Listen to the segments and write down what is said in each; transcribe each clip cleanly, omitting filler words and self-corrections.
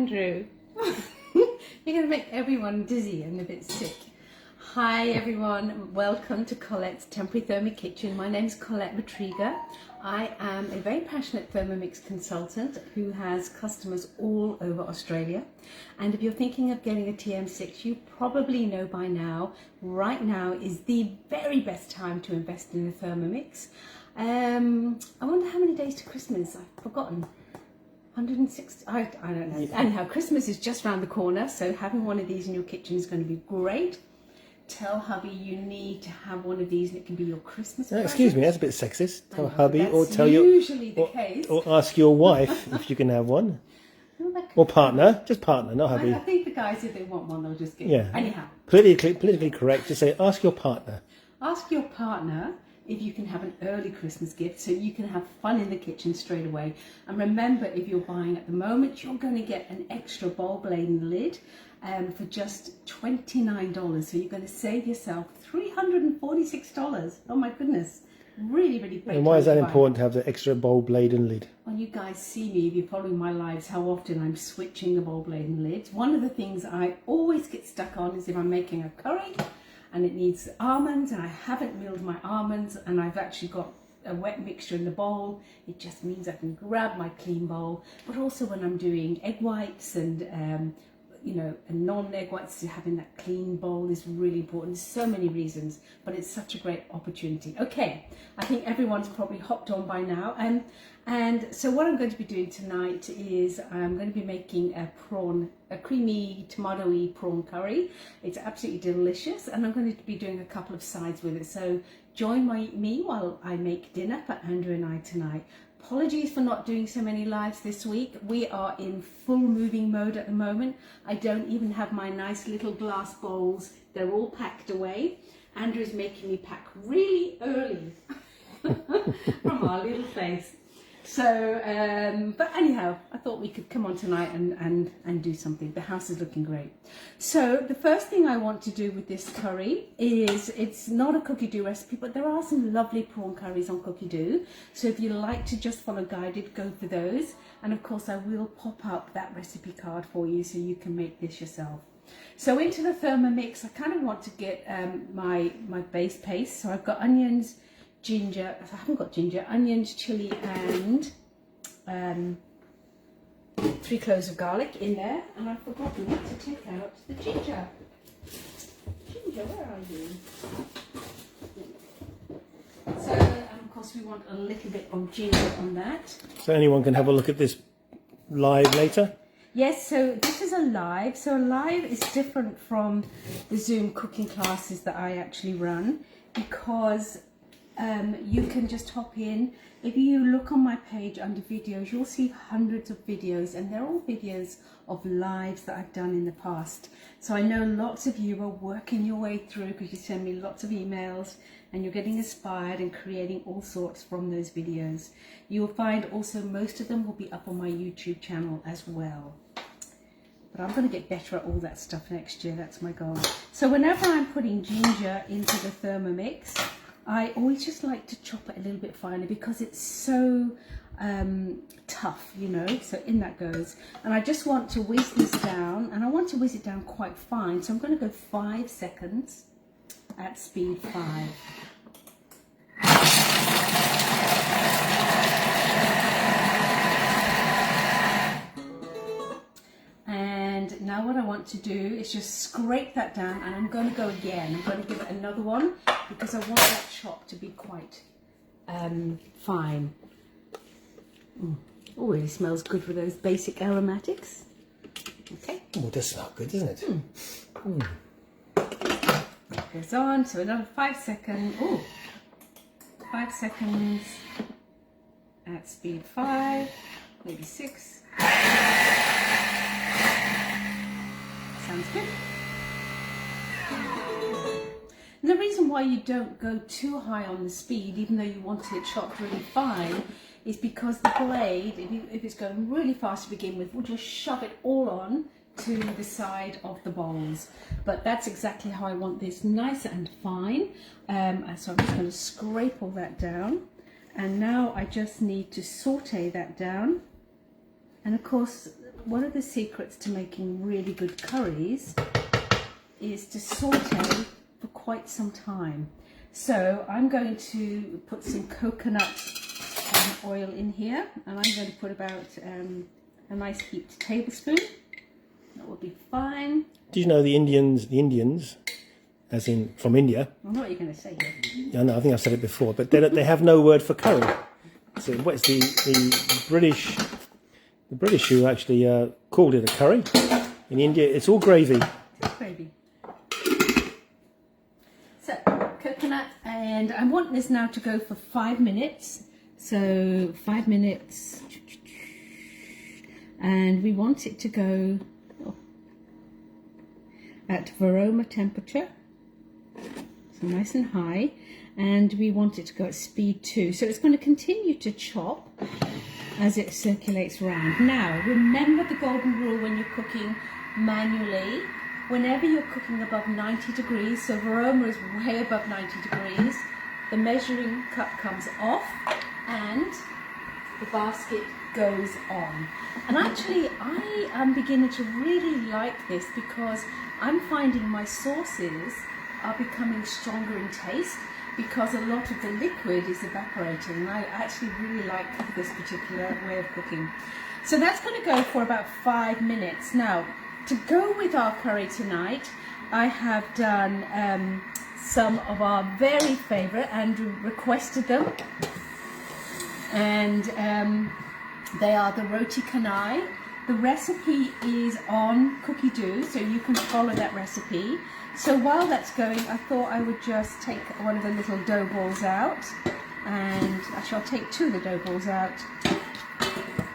Andrew. You're going to make everyone dizzy and a bit sick. Hi everyone, welcome to Colette's Temporary Thermic Kitchen. My name is Collette Mitrega. I am a very passionate Thermomix consultant who has customers all over Australia. And if you're thinking of getting a TM6, you probably know by now, right now is the very best time to invest in a Thermomix. I wonder how many days to Christmas, I've forgotten. 160, I don't know. Anyhow, Christmas is just around the corner, so having one of these in your kitchen is going to be great. Tell hubby you need to have one of these and it can be your Christmas present. Excuse me, that's a bit sexist. Tell hubby that's or tell usually the case. Or ask your wife if you can have one. Or partner, just partner, not hubby. I think the guys, if they want one, they'll just get Yeah. it. Anyhow. Politically correct to say ask your partner. Ask your partner if you can have an early Christmas gift so you can have fun in the kitchen straight away. And remember, if you're buying at the moment, you're going to get an extra bowl blade and lid for just $29. So you're going to save yourself $346. Oh my goodness. Really, really great. And why is that important to have the extra bowl blade and lid? Well, you guys see me, if you're following my lives, how often I'm switching the bowl blade and lids. One of the things I always get stuck on is if I'm making a curry and it needs almonds and I haven't milled my almonds and I've actually got a wet mixture in the bowl, it just means I can grab my clean bowl. But also when I'm doing egg whites and you know, and non-egg whites, having that clean bowl is really important. There's so many reasons, but it's such a great opportunity. Okay, I think everyone's probably hopped on by now. And so what I'm going to be doing tonight is I'm going to be making a creamy tomatoey prawn curry. It's absolutely delicious, and I'm going to be doing a couple of sides with it. So join me while I make dinner for Andrew and I tonight. Apologies for not doing so many lives this week. We are in full moving mode at the moment. I don't even have my nice little glass bowls. They're all packed away. Andrew's making me pack really early from our little place. So, but anyhow, I thought we could come on tonight and do something. The house is looking great. So the first thing I want to do with this curry is, it's not a cookie dough recipe, but there are some lovely prawn curries on cookie dough. So if you like to just follow guided, go for those. And of course I will pop up that recipe card for you so you can make this yourself. So into the Thermomix, I kind of want to get my base paste. So I've got onions, ginger, I haven't got ginger, onions, chilli and 3 cloves of garlic in there, and I've forgotten to take out the ginger. Ginger, where are you? So, and of course we want a little bit of ginger on that. So anyone can have a look at this live later? Yes, so this is a live. So a live is different from the Zoom cooking classes that I actually run, because you can just hop in. If you look on my page under videos, you'll see hundreds of videos, and they're all videos of lives that I've done in the past. So I know lots of you are working your way through because you send me lots of emails and you're getting inspired and creating all sorts from those videos. You'll find also most of them will be up on my YouTube channel as well. But I'm going to get better at all that stuff next year. That's my goal. So whenever I'm putting ginger into the Thermomix, I always just like to chop it a little bit finer because it's so tough, you know. So in that goes. And I just want to whiz this down, and I want to whiz it down quite fine. So I'm going to go 5 seconds at speed 5. And now what I want to do is just scrape that down, and I'm going to go again. I'm going to give it another one because I want that chop to be quite fine. Oh, it smells good with those basic aromatics. Okay. Oh, it does smell good, doesn't it? It goes on, so another 5 seconds. Oh, 5 seconds at speed 5, maybe 6. Sounds good. And the reason why you don't go too high on the speed, even though you want it chopped really fine, is because the blade, if it's going really fast to begin with, will just shove it all on to the side of the bowls. But that's exactly how I want this, nice and fine. And so I'm just going to scrape all that down. And now I just need to saute that down. And of course, one of the secrets to making really good curries is to saute for quite some time. So I'm going to put some coconut oil in here, and I'm going to put about a nice heaped tablespoon. That will be fine. Do you know the Indians, as in from India? I know what you're going to say here. Yeah, no, I think I've said it before, but they have no word for curry. So what's the British? The British who actually called it a curry. In India, it's all gravy. It's gravy. So coconut, and I want this now to go for 5 minutes. So 5 minutes, and we want it to go at varoma temperature, so nice and high, and we want it to go at speed 2. So it's going to continue to chop as it circulates around. Now remember the golden rule when you're cooking manually: whenever you're cooking above 90 degrees, so varoma is way above 90 degrees, the measuring cup comes off and the basket goes on. And actually I am beginning to really like this, because I'm finding my sauces are becoming stronger in taste, because a lot of the liquid is evaporating, and I actually really like this particular way of cooking. So that's going to go for about 5 minutes. Now, to go with our curry tonight, I have done some of our very favourite. Andrew requested them, and they are the roti canai. The recipe is on Cookie Dough, so you can follow that recipe. So while that's going, I thought I would just take one of the little dough balls out, and actually I'll take 2 of the dough balls out,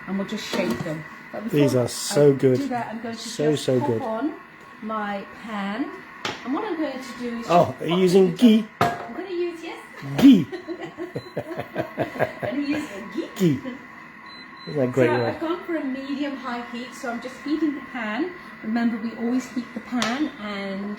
and we'll just shape them. But These are so good. Do that, I'm going to so pop good. on my pan, and what I'm going to do is... Oh, are you using ghee? I'm going to use, yes. Ghee. I'm going to use ghee. Ghee. Isn't that great? So I've gone for a medium-high heat, so I'm just heating the pan. Remember, we always heat the pan and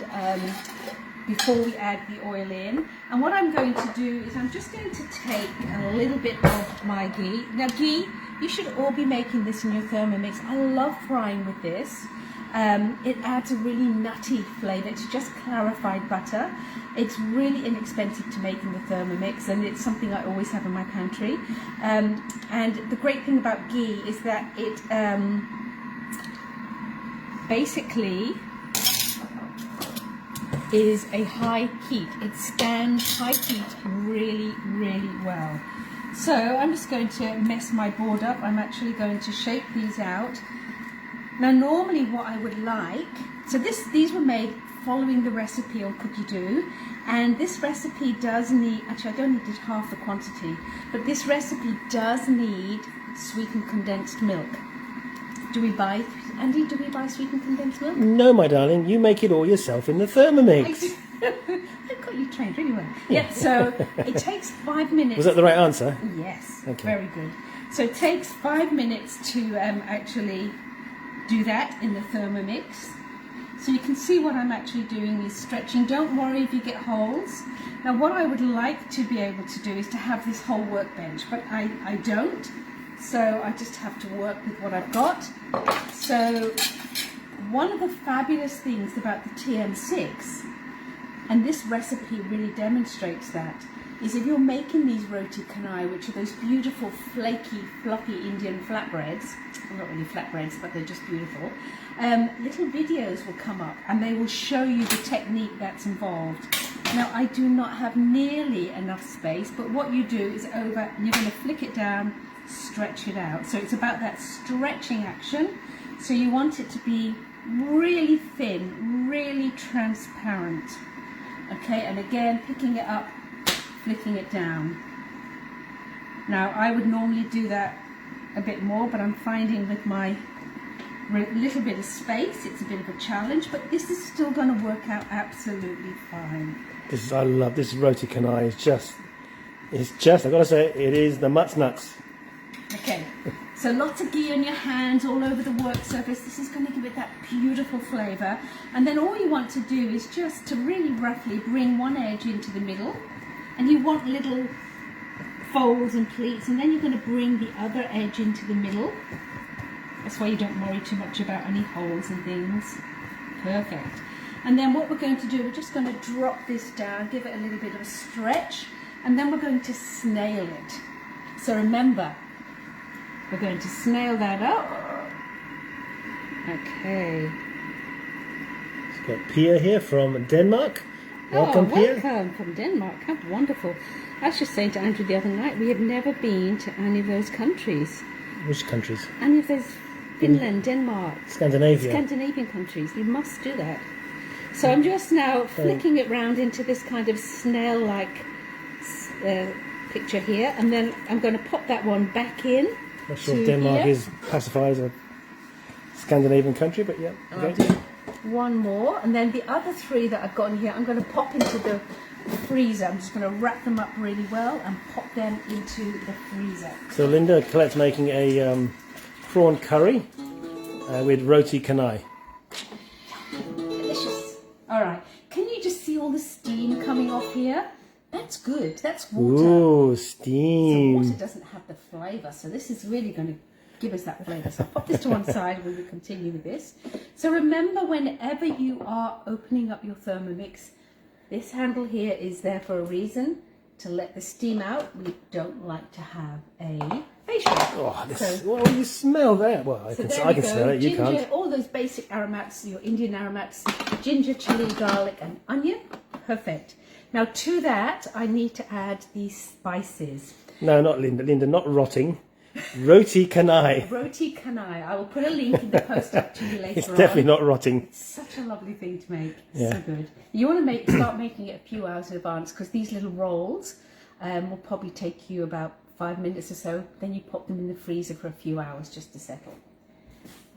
before we add the oil in. And what I'm going to do is I'm just going to take a little bit of my ghee. Now ghee, you should all be making this in your Thermomix. I love frying with this. It adds a really nutty flavour. It's just clarified butter. It's really inexpensive to make in the Thermomix, and it's something I always have in my pantry. And the great thing about ghee is that it basically is a high heat. It stands high heat really, really well. So I'm just going to mess my board up. I'm actually going to shape these out. Now normally what I would like, so these were made following the recipe on Cookie Dough, and this recipe does need, actually I don't need half the quantity, but this recipe does need sweetened condensed milk. Do we buy, Andy, do we buy sweetened condensed milk? No, my darling, you make it all yourself in the Thermomix. I've got you trained really well. Yeah, so it takes 5 minutes. Was that the right answer? Yes, okay. Very good. So it takes 5 minutes to actually do that in the Thermomix. So you can see what I'm actually doing is stretching. Don't worry if you get holes. Now what I would like to be able to do is to have this whole workbench, but I don't. So I just have to work with what I've got. So one of the fabulous things about the TM6, and this recipe really demonstrates that, is if you're making these roti canai, which are those beautiful flaky, fluffy Indian flatbreads, well, not really flatbreads, but they're just beautiful, little videos will come up and they will show you the technique that's involved. Now I do not have nearly enough space, but what you do is you're going to flick it down, stretch it out. So it's about that stretching action. So you want it to be really thin, really transparent. Okay, and again, picking it up, flicking it down. Now I would normally do that a bit more, but I'm finding with my little bit of space it's a bit of a challenge, but this is still going to work out absolutely fine. I love this roti canai. It's just I've got to say, it is the mutt's nuts. Okay, so lots of ghee on your hands, all over the work surface. This is going to give it that beautiful flavour. And then all you want to do is just to really roughly bring one edge into the middle, and you want little folds and pleats, and then you're going to bring the other edge into the middle, That's why you don't worry too much about any holes and things. Perfect. And then what we're going to do, we're just going to drop this down, give it a little bit of a stretch, and then we're going to snail it. So remember, we're going to snail that up. Okay. We've got Pia here from Denmark. Welcome, Pia. Welcome from Denmark. How wonderful. I was just saying to Andrew the other night, we have never been to any of those countries. Which countries? Any of those, Finland, Denmark. Scandinavia. Scandinavian countries. We must do that. So I'm just now flicking it round into this kind of snail-like picture here, and then I'm going to pop that one back in. Not sure if Denmark is classified as a Scandinavian country, but yeah. I'll do one more, and then the other three that I've got in here, I'm going to pop into the freezer. I'm just going to wrap them up really well and pop them into the freezer. So Linda, Colette's making a prawn curry with roti canai. Delicious. All right. Can you just see all the steam coming off here? That's good. That's water. Ooh, steam. So water doesn't have the flavour, so this is really going to give us that flavour. So I'll pop this to one side when we continue with this. So remember, whenever you are opening up your Thermomix, this handle here is there for a reason, to let the steam out. We don't like to have a facial. Oh, this, well, you smell that. Well, I can smell it, you ginger, can't. all those basic aromats, your Indian aromats, ginger, chili, garlic and onion. Perfect. Now to that, I need to add these spices. No, not Linda. Linda, not rotting. Roti canai. Roti canai. I will put a link in the post up to you later It's definitely not rotting. It's such a lovely thing to make. Yeah. So good. You want to start making it a few hours in advance, because these little rolls will probably take you about 5 minutes or so. Then you pop them in the freezer for a few hours just to settle.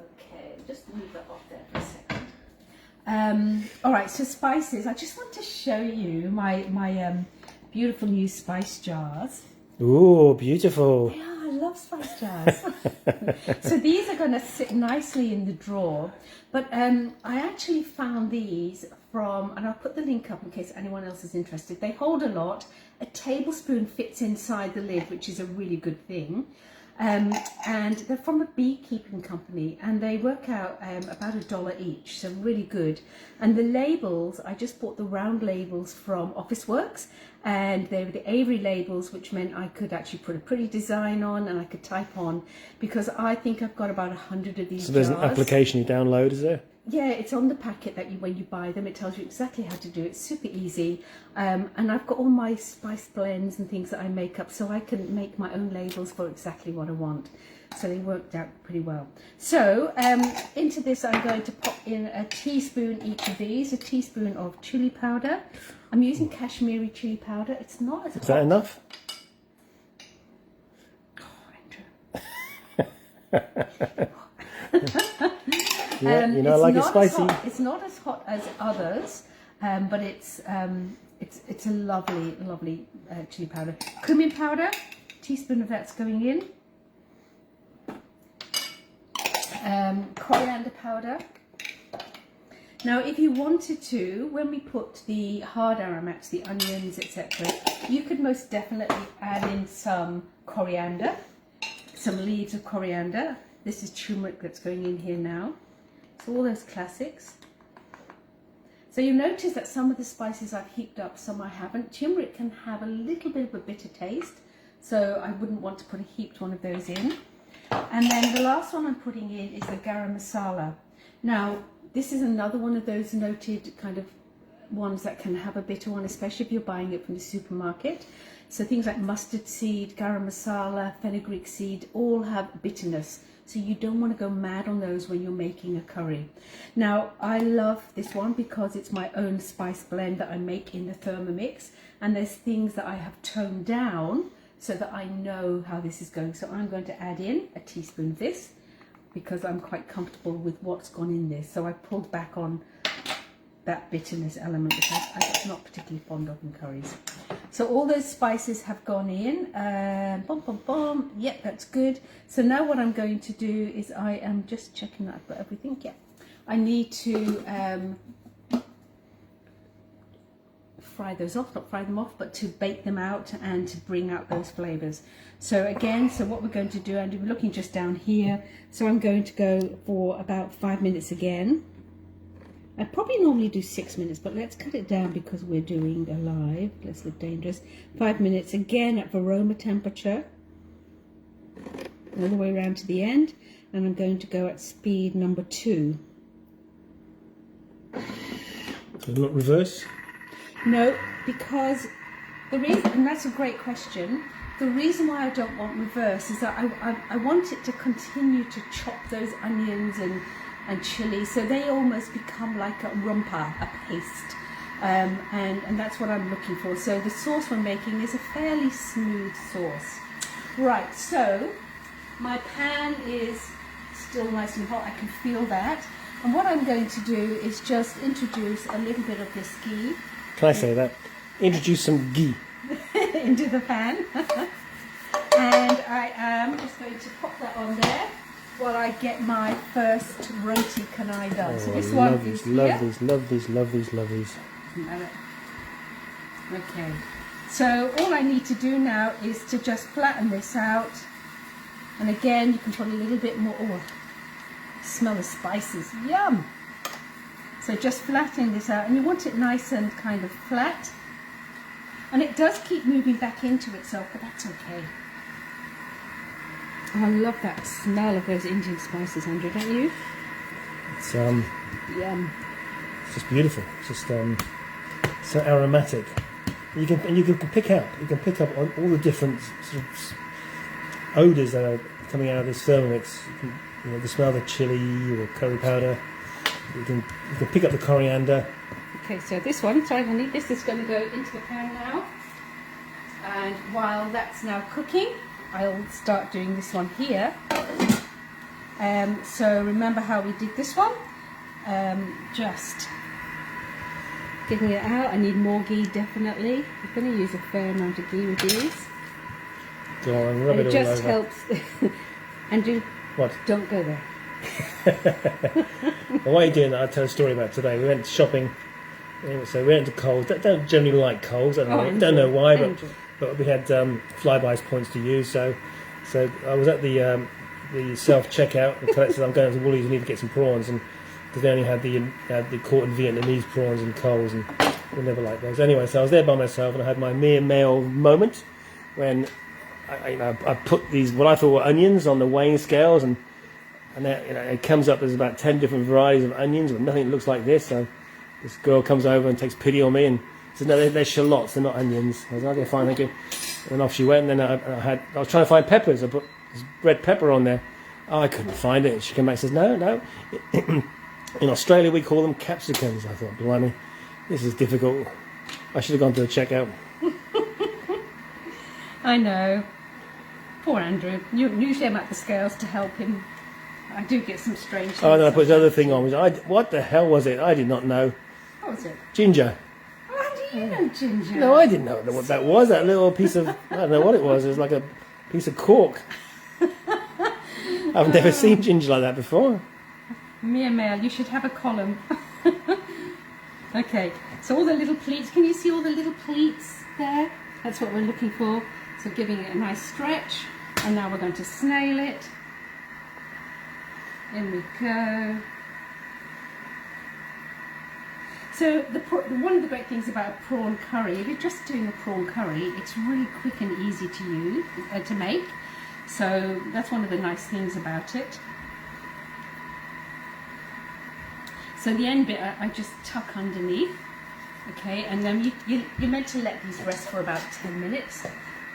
Okay, just leave that off there for a second. All right, so spices. I just want to show you my beautiful new spice jars. Ooh, beautiful. Yeah, I love spice jars. So these are going to sit nicely in the drawer. But I actually found these from, and I'll put the link up in case anyone else is interested. They hold a lot. A tablespoon fits inside the lid, which is a really good thing. And they're from a beekeeping company, and they work out about $1 each, so really good. And the labels, I just bought the round labels from Officeworks, and they were the Avery labels, which meant I could actually put a pretty design on and I could type on, because I think I've got about 100 of these. So there's jars. an application you download, is there? Yeah, it's on the packet that when you buy them, it tells you exactly how to do it. It's super easy. And I've got all my spice blends and things that I make up, so I can make my own labels for exactly what I want. So they worked out pretty well. So into this, I'm going to pop in a teaspoon each of these, a teaspoon of chili powder. I'm using Kashmiri chili powder. It's not as hot. Is that enough? Yeah, you know, I like it spicy. It's not as hot as others, but it's a lovely, lovely chili powder. Cumin powder, teaspoon of that's going in. Coriander powder. Now, if you wanted to, when we put the hard aromats, the onions, etc., you could most definitely add in some coriander, some leaves of coriander. This is turmeric that's going in here now. So all those classics. So you notice that some of the spices I've heaped up, some I haven't. Turmeric can have a little bit of a bitter taste, so I wouldn't want to put a heaped one of those in. And then the last one I'm putting in is the garam masala. Now, this is another one of those noted kind of ones that can have a bitter one, especially if you're buying it from the supermarket. So things like mustard seed, garam masala, fenugreek seed, all have bitterness. So you don't want to go mad on those when you're making a curry. Now, I love this one because it's my own spice blend that I make in the Thermomix. And there's things that I have toned down so that I know how this is going. So I'm going to add in a teaspoon of this because I'm quite comfortable with what's gone in this. So I pulled back on that bitterness element, which I'm not particularly fond of in curries. So all those spices have gone in. Bum, bum, bum. Yep, that's good. So now what I'm going to do is I am just checking that I've got everything. Yeah, I need to fry those off, not fry them off, but to bake them out and to bring out those flavors. So again, so what we're going to do, and we're looking just down here, so I'm going to go for about 5 minutes again. I probably normally do 6 minutes, but let's cut it down because we're doing a live. Let's look dangerous. 5 minutes again at Varoma temperature, all the way around to the end, and I'm going to go at speed number 2. So not reverse? No, because the reason, and that's a great question, the reason why I don't want reverse is that I want it to continue to chop those onions and chili, so they almost become like a rumpa, a paste, and that's what I'm looking for. So the sauce we're making is a fairly smooth sauce. Right, so my pan is still nice and hot, I can feel that. And what I'm going to do is just introduce a little bit of this ghee. Can I say that? Introduce some ghee. Into the pan. And I am just going to pop that on there while I get my first roti canai done. So this one is here. Love these. Okay. So all I need to do now is to just flatten this out. And again, you can put a little bit more. Oh, smell the spices. Yum! So just flattening this out, and you want it nice and kind of flat. And it does keep moving back into itself, but that's okay. Oh, I love that smell of those Indian spices, Andrew, don't you? It's Yum. It's just beautiful. It's just so aromatic. You can pick up on all the different sort of odours that are coming out of this Thermomix. You know, the smell of the chili or curry powder. You can pick up the coriander. Okay, so this one, sorry honey, this is going to go into the pan now. And while that's now cooking, I'll start doing this one here. So remember how we did this one? Just getting it out. I need more ghee, definitely. I'm going to use a fair amount of ghee with these. Go on, rub it all just over. Helps. Andrew, what? Don't go there. Well, why are you doing that? I'll tell a story about today. We went shopping, so we went to Coles. Don't generally like Coles. I don't know why, but we had Flybuys points to use. So I was at the self checkout, and Collette said, "I'm going to Woolies. You need to get some prawns," and because they only had the caught in Vietnamese prawns in Coles, and we never liked those. Anyway, so I was there by myself, and I had my mere male moment when I put these what I thought were onions on the weighing scales, and it comes up as about 10 different varieties of onions, but nothing that looks like this. So this girl comes over and takes pity on me and says, "No, they're shallots, they're not onions." I was like, "Okay, fine, thank you." And off she went. And then I was trying to find peppers. I put this red pepper on there. Oh, I couldn't find it. She came back and says, "No. In Australia we call them capsicums." I thought, blimey, this is difficult. I should have gone to the checkout. I know. Poor Andrew. Usually I'm at the scales to help him. I do get some strange things. Oh, then I put this other thing on. What the hell was it? I did not know. What was it? Ginger. Oh, how do you know ginger? No, I didn't know what that was. That little piece of, I don't know what it was. It was like a piece of cork. I've never seen ginger like that before. Mere male, you should have a column. Okay, so all the little pleats, can you see all the little pleats there? That's what we're looking for. So giving it a nice stretch. And now we're going to snail it. In we go. So one of the great things about a prawn curry, if you're just doing a prawn curry, it's really quick and easy to use, to make. So that's one of the nice things about it. So the end bit I just tuck underneath, okay, and then you're meant to let these rest for about 10 minutes.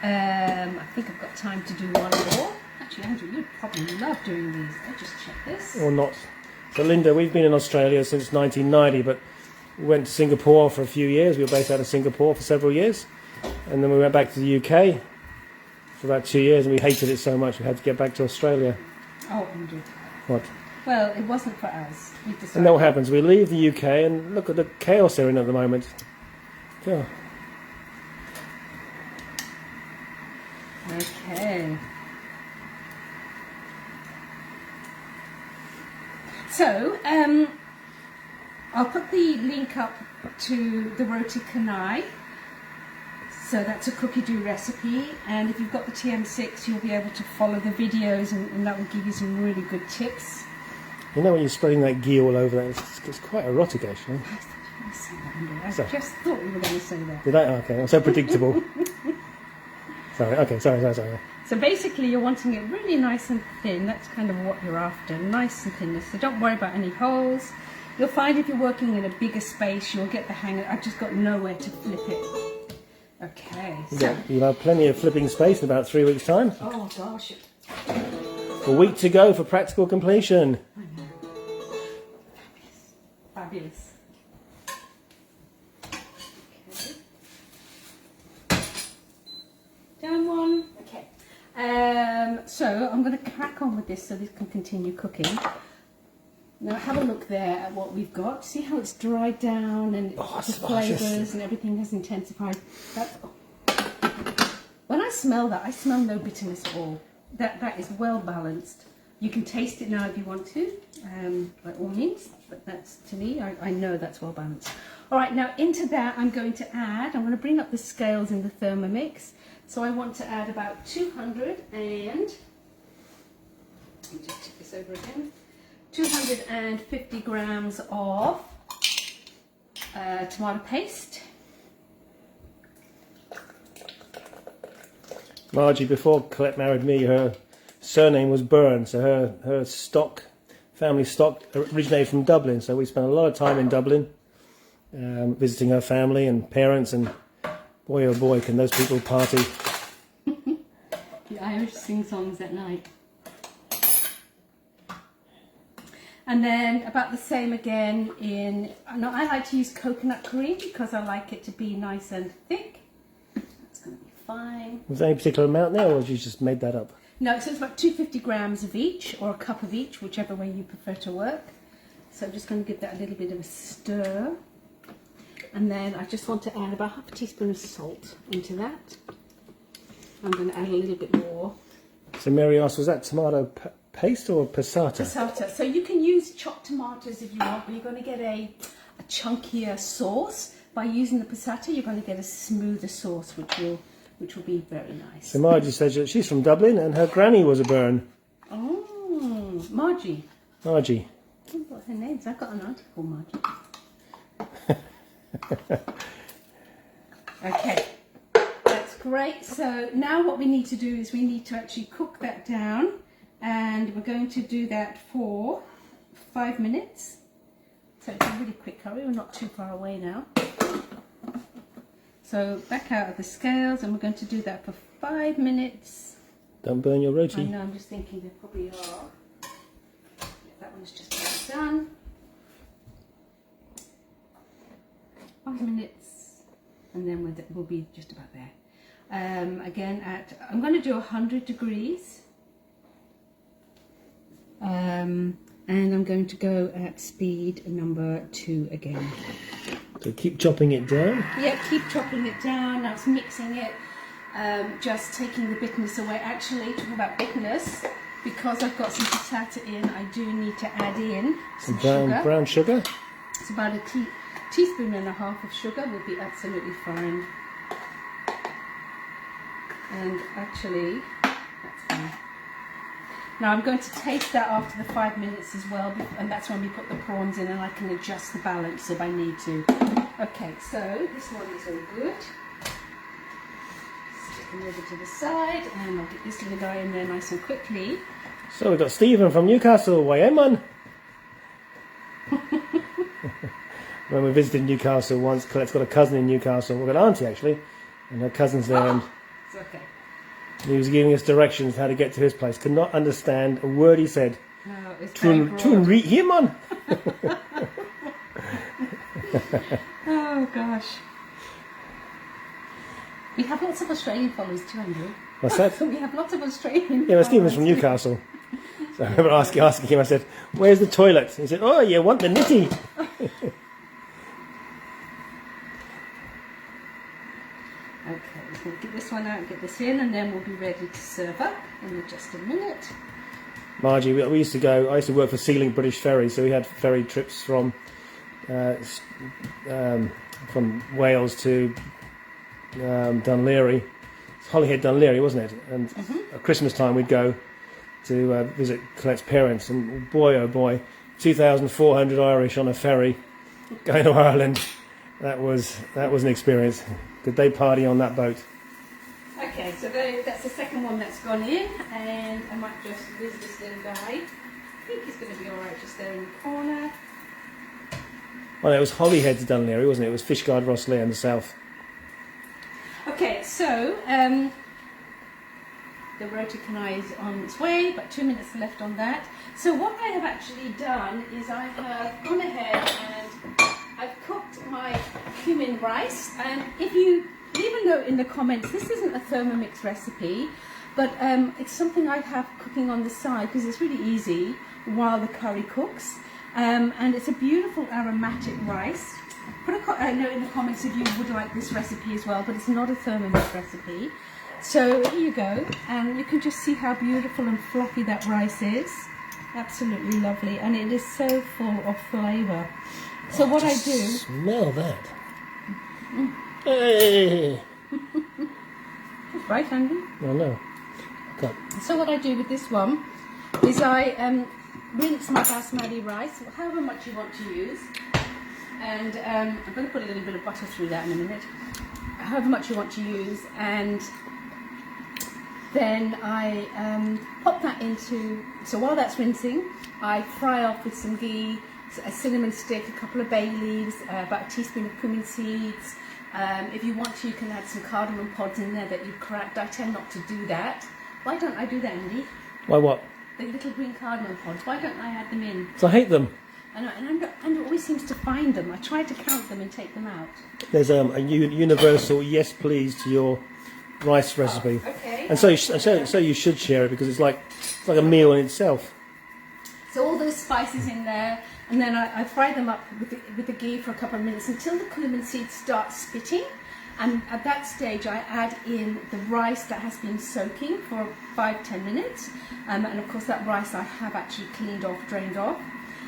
I think I've got time to do one more. Actually, Andrew, you'd probably love doing these. I'll just check this. Or not. So Linda, we've been in Australia since 1990, but we went to Singapore for a few years. We were based out of Singapore for several years. And then we went back to the UK for about 2 years, and we hated it so much we had to get back to Australia. Oh, Andrew. What? Well, it wasn't for us. We decided. And then what happens? We leave the UK, and look at the chaos they're in at the moment. Yeah. Okay. So, I'll put the link up to the roti canai. So that's a cookie dough recipe, and if you've got the TM6 you'll be able to follow the videos, and that will give you some really good tips. You know when you're spreading that ghee all over that, it's quite erotic actually. I thought you were going to say that, Andrew. I just thought you were going to say that. Did I? Okay, I'm so predictable. Sorry, okay, sorry. So basically you're wanting it really nice and thin. That's kind of what you're after, nice and thin. So don't worry about any holes. You'll find if you're working in a bigger space you'll get the hang of it. I've just got nowhere to flip it. Okay, so... You'll have plenty of flipping space in about 3 weeks' time. Oh gosh. A week to go for practical completion. I know. Fabulous. Okay. Down one. Okay. So I'm going to crack on with this so this can continue cooking. Now have a look there at what we've got. See how it's dried down and the flavours and everything has intensified. When I smell that, I smell no bitterness at all. That is well balanced. You can taste it now if you want to, by all means. But that's, to me, I know that's well balanced. All right, now into that I'm going to bring up the scales in the Thermomix. So I want to add about 200 and, let me just check this over again. 250 grams of tomato paste. Margie, before Collette married me, her surname was Byrne, so her family stock originated from Dublin, so we spent a lot of time in Dublin visiting her family and parents, and boy oh boy can those people party. The Irish sing songs at night. And then about the same again I like to use coconut cream because I like it to be nice and thick. That's going to be fine. Was there any particular amount there, or have you just made that up? No, so it's about 250 grams of each, or a cup of each, whichever way you prefer to work. So I'm just going to give that a little bit of a stir. And then I just want to add about half a teaspoon of salt into that. I'm going to add a little bit more. So Mary asked, was that tomato paste or passata? Passata. So you can use chopped tomatoes if you want, but you're going to get a chunkier sauce. By using the passata, you're going to get a smoother sauce, which will be very nice. So Margie says that she's from Dublin and her granny was a Byrne. Oh, Margie. Margie. I don't know what her name is. I've got an auntie called Margie. Okay, that's great. So now what we need to do is we need to actually cook that down, and we're going to do that for 5 minutes. So it's a really quick curry. We're not too far away now. So back out of the scales, and we're going to do that for 5 minutes. Don't burn your roti. I know, I'm just thinking they probably are. Yeah, that one's just about done. 5 minutes, and then we'll be just about there. Again, I'm going to do 100 degrees. And I'm going to go at speed number 2 again. So keep chopping it down. Yeah, keep chopping it down. Now it's mixing it, just taking the bitterness away. Actually, talking about bitterness, because I've got some patata in, I do need to add in some brown sugar. It's about a teaspoon and a half of sugar will be absolutely fine. And actually, that's fine. Now I'm going to taste that after the 5 minutes as well, and that's when we put the prawns in, and I can adjust the balance if I need to. Okay, so this one is all good. Stick them over to the side, and I'll get this little guy in there nice and quickly. So we've got Stephen from Newcastle. Why, man? When we visited Newcastle once, Colette's got a cousin in Newcastle. We've got an auntie actually, and her cousin's there. Oh, and it's okay. he was giving us directions how to get to his place. Could not understand a word he said. No, it's very broad. Read here, man. Oh gosh. We have lots of Australian followers too, Andrew. What's that? We have lots of Australian Yeah, well, Stephen's from Newcastle. So I remember asking him, I said, where's the toilet? He said, oh, you want the nitty. Okay, we'll get this one out and get this in, and then we'll be ready to serve up in just a minute. Margie, I used to work for Sealing British Ferry, so we had ferry trips from from Wales to Dunleary. It's Holyhead Dunleary, wasn't it? And at Christmas time we'd go to visit Colette's parents, and boy oh boy, 2,400 Irish on a ferry going to Ireland. That was an experience. Did they party on that boat? Okay, so that's the second one that's gone in, and I might just visit this little guy. I think he's going to be alright just there in the corner. Well, it was Holyhead to Dunleary, wasn't it? It was Fishguard, Rosslea in the south. Okay, so the roti canai is on its way, but 2 minutes left on that. So what I have actually done is I have gone ahead and I've cooked my cumin rice. And if you leave a note in the comments, this isn't a Thermomix recipe, but it's something I have cooking on the side because it's really easy while the curry cooks. And it's a beautiful aromatic rice. Put a note in the comments if you would like this recipe as well, but it's not a Thermomix recipe. So here you go, and you can just see how beautiful and fluffy that rice is. Absolutely lovely, and it is so full of flavour. So what I do... Smell that. Hey! Right, Andy? Oh no. God. So what I do with this one is I rinse my basmati rice, however much you want to use. And I'm going to put a little bit of butter through that in a minute. However much you want to use, and then I pop that into, so while that's rinsing, I fry off with some ghee, a cinnamon stick, a couple of bay leaves, about a teaspoon of cumin seeds. If you want to, you can add some cardamom pods in there that you cracked. I tend not to do that. Why don't I do that, Andy? Why what? The little green cardamom pods, why don't I add them in? So I hate them. I know, and Andrew always seems to find them. I try to count them and take them out. There's a universal yes please to your rice recipe. Oh, okay. And so you should share it because it's like a meal in itself. So all those spices in there, and then I fry them up with the ghee for a couple of minutes until the cumin seeds start spitting. And at that stage I add in the rice that has been soaking for 5-10 minutes. And of course that rice I have actually cleaned off, drained off.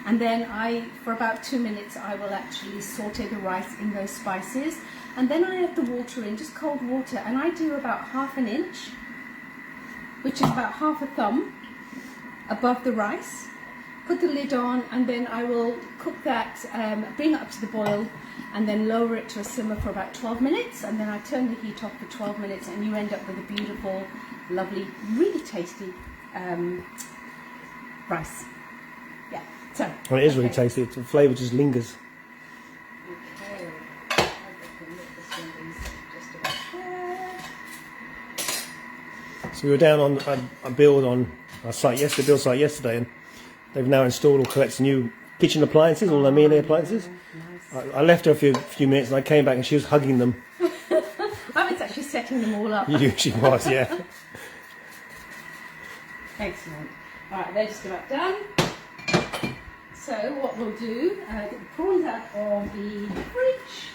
And then for about 2 minutes, I will actually saute the rice in those spices. And then I add the water in, just cold water. And I do about 1/2 inch, which is about 1/2 thumb above the rice. Put the lid on, and then I will cook that, bring it up to the boil, and then lower it to a simmer for about 12 minutes. And then I turn the heat off for 12 minutes, and you end up with a beautiful, lovely, really tasty rice. Yeah. So, well, it is really tasty. The flavour just lingers. Okay. I reckon that this one is just about there. So we were down on a build on our site yesterday, and they've now installed all Colette's new kitchen appliances, all the Amelia appliances. Nice. I left her a few minutes, and I came back, and she was hugging them. I was actually setting them all up. She was, yeah. Excellent. All right, they're just about done. So what we'll do, get the prawns out of the fridge.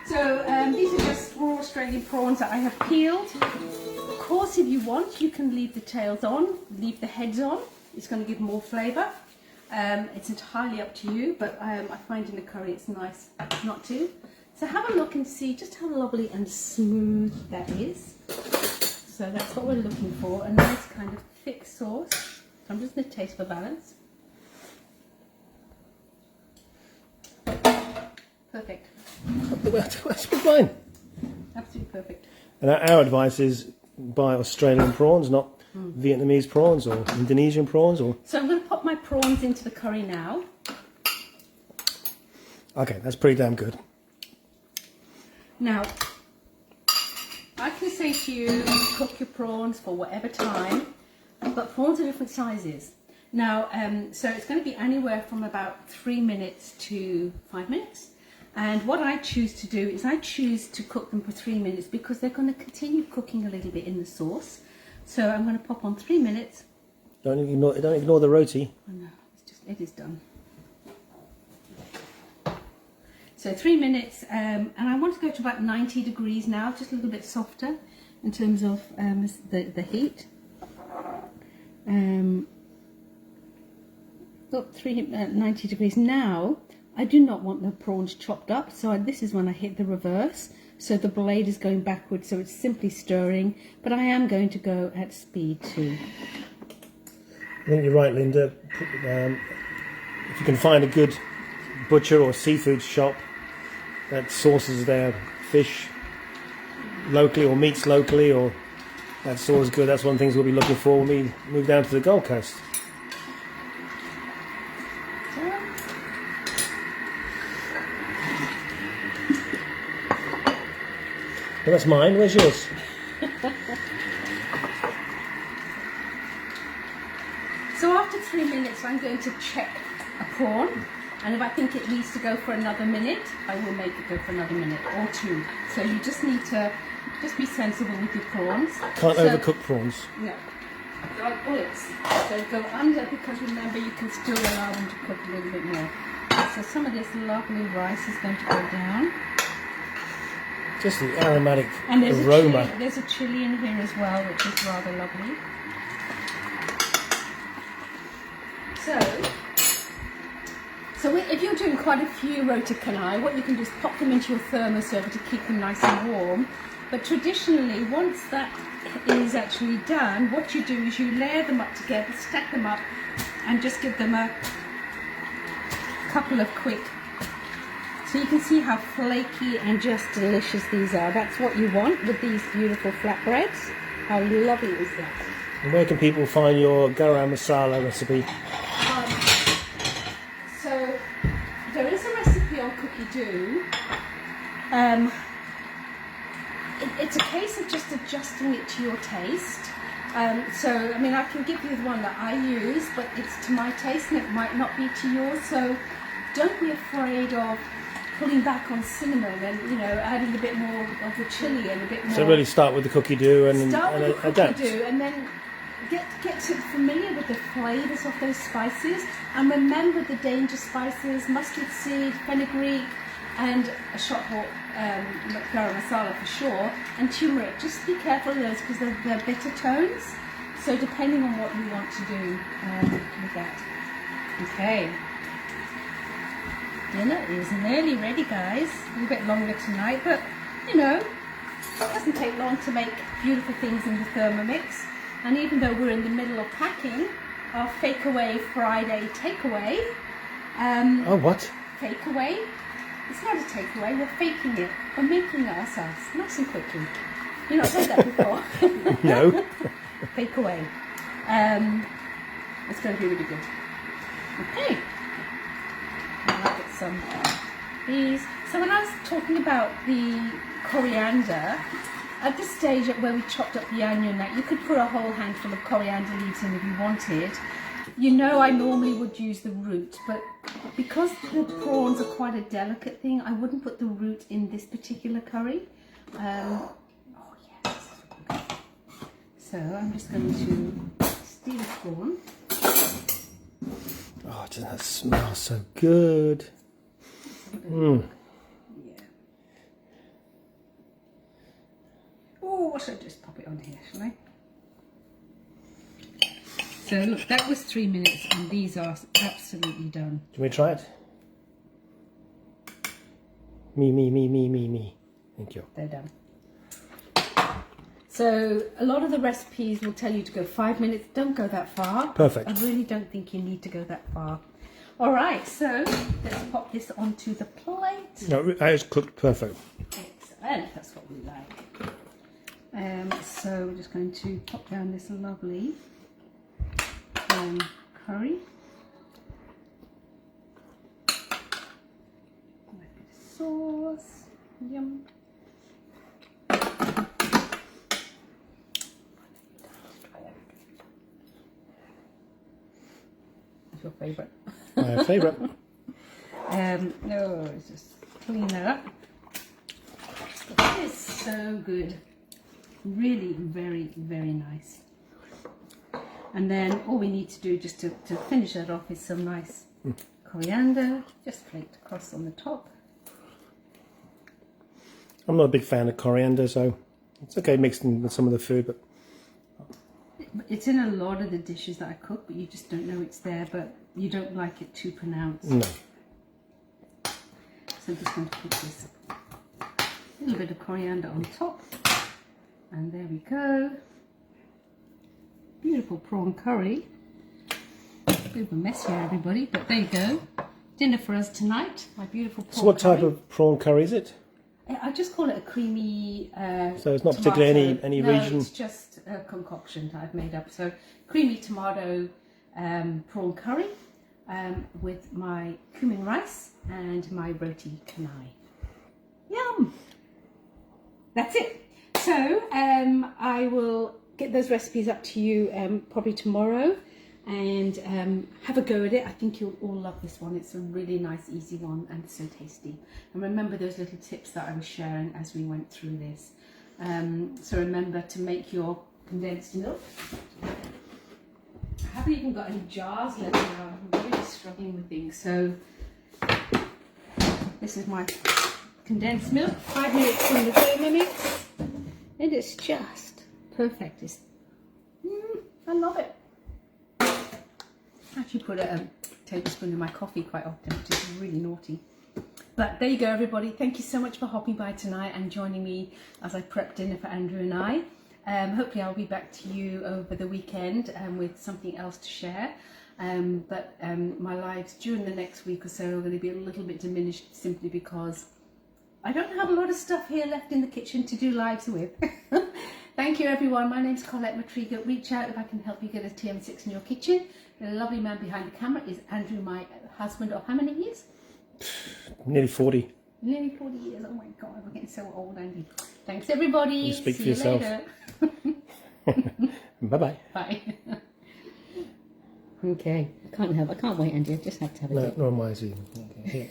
So these are just raw Australian prawns that I have peeled. Of course, if you want, you can leave the tails on, leave the heads on. It's going to give more flavour. It's entirely up to you, but I find in the curry it's nice not to. So have a look and see just how lovely and smooth that is. So that's what we're looking for, a nice kind of thick sauce. So I'm just going to taste for balance. Perfect. That's fine. Absolutely perfect. And our advice is buy Australian prawns, not Vietnamese prawns or Indonesian prawns. So I'm going to pop my prawns into the curry now. Okay, that's pretty damn good. Now, I can say to you, cook your prawns for whatever time, but prawns are different sizes. Now, so it's going to be anywhere from about 3 minutes to 5 minutes. And what I choose to do is I choose to cook them for 3 minutes because they're going to continue cooking a little bit in the sauce. So I'm going to pop on 3 minutes. Don't ignore the roti. Oh no, it is done. So 3 minutes, and I want to go to about 90 degrees now, just a little bit softer in terms of the heat. 90 degrees now. I do not want the prawns chopped up, so this is when I hit the reverse. So the blade is going backwards, so it's simply stirring. But I am going to go at speed too. I think you're right, Linda. If you can find a good butcher or seafood shop that sources their fish locally or meats locally, or that's always good. That's one of the things we'll be looking for when we move down to the Gold Coast. Well, that's mine. Where's yours? So after 3 minutes, I'm going to check a prawn, and if I think it needs to go for another minute, I will make it go for another minute or two. So you just need to be sensible with your prawns. Can't overcook prawns. No. They're like bullets. So go under, because remember, you can still allow them to cook a little bit more. So some of this lovely rice is going to go down. Just the aromatic and aroma. There's a chili in here as well, which is rather lovely. So if you're doing quite a few roti canai, what you can do is pop them into your thermoserver to keep them nice and warm. But traditionally, once that is actually done, what you do is you layer them up together, stack them up, and just give them a couple of quick. So you can see how flaky and just delicious these are. That's what you want with these beautiful flatbreads. How lovely is that? And where can people find your garam masala recipe? So there is a recipe on Cookie Do. It's a case of just adjusting it to your taste. So, I mean, I can give you the one that I use, but it's to my taste and it might not be to yours. So don't be afraid of pulling back on cinnamon and, you know, adding a bit more of the chili and a bit more. So really start with the Cookie Do and adapt. And then get familiar with the flavours of those spices, and remember the danger spices: mustard seed, fenugreek, and a shot hot garam masala for sure, and turmeric. Just be careful of those because they're bitter tones. So depending on what you want to do with that. Okay. Dinner is nearly ready, guys. A little bit longer tonight, but you know, it doesn't take long to make beautiful things in the Thermomix. And even though we're in the middle of packing our Fakeaway Friday takeaway. Oh, what? Fakeaway? It's not a takeaway, we're faking it. We're making it ourselves, nice and quickly. You've not heard that before? No. Fakeaway. It's going to be really good. Okay. I'll get some of these. So when I was talking about the coriander, at this stage where we chopped up the onion, you could put a whole handful of coriander leaves in if you wanted. You know, I normally would use the root, but because the prawns are quite a delicate thing, I wouldn't put the root in this particular curry. Oh yes. So I'm just going to steam the prawn. Oh, doesn't that smell so good? Mm. Yeah. Oh, what should I just pop it on here, shall I? So look, that was 3 minutes and these are absolutely done. Can we try it? Me. Thank you. They're done. So a lot of the recipes will tell you to go 5 minutes. Don't go that far. Perfect. I really don't think you need to go that far. All right, so let's pop this onto the plate. No, it's cooked perfect. Excellent, that's what we like. So we're just going to pop down this lovely curry. A bit of sauce. Yum. What's your favourite? My favourite. No, let's just clean that up. That is so good. Really very, very nice. And then all we need to do just to finish that off is some nice coriander, just flaked across on the top. I'm not a big fan of coriander, so it's okay mixed in with some of the food, but it's in a lot of the dishes that I cook, but you just don't know it's there, but you don't like it too pronounced. no. So I'm just going to put this little bit of coriander on top. And there we go. Beautiful prawn curry. Bit of a mess here, everybody, but there you go. Dinner for us tonight. My beautiful prawn curry. So what type of prawn curry is it? I just call it a creamy so it's not particularly any no, region? It's just a concoction that I've made up. So creamy tomato prawn curry with my cumin rice and my roti canai. Yum! That's it. So I will get those recipes up to you probably tomorrow and have a go at it. I think you'll all love this one. It's a really nice, easy one and so tasty. And remember those little tips that I was sharing as we went through this. So remember to make your condensed milk. I haven't even got any jars left now. I'm really struggling with things. So this is my condensed milk, 5 minutes from the Thermomix. And it's just perfect. I love it. I actually put a tablespoon in my coffee quite often, which is really naughty. But there you go, everybody. Thank you so much for hopping by tonight and joining me as I prep dinner for Andrew and I. Hopefully I'll be back to you over the weekend with something else to share. But my lives during the next week or so are going to be a little bit diminished simply because I don't have a lot of stuff here left in the kitchen to do lives with. Thank you, everyone. My name's Collette Mitrega. Reach out if I can help you get a TM6 in your kitchen. The lovely man behind the camera is Andrew, my husband of how many years? Nearly 40. Nearly 40 years. Oh my God, we're getting so old, Andy. Thanks, everybody. You speak See for yourself. Later. Bye-bye. Bye. Okay. I can't wait, Andy. I just have to have a No, nor am I. Okay.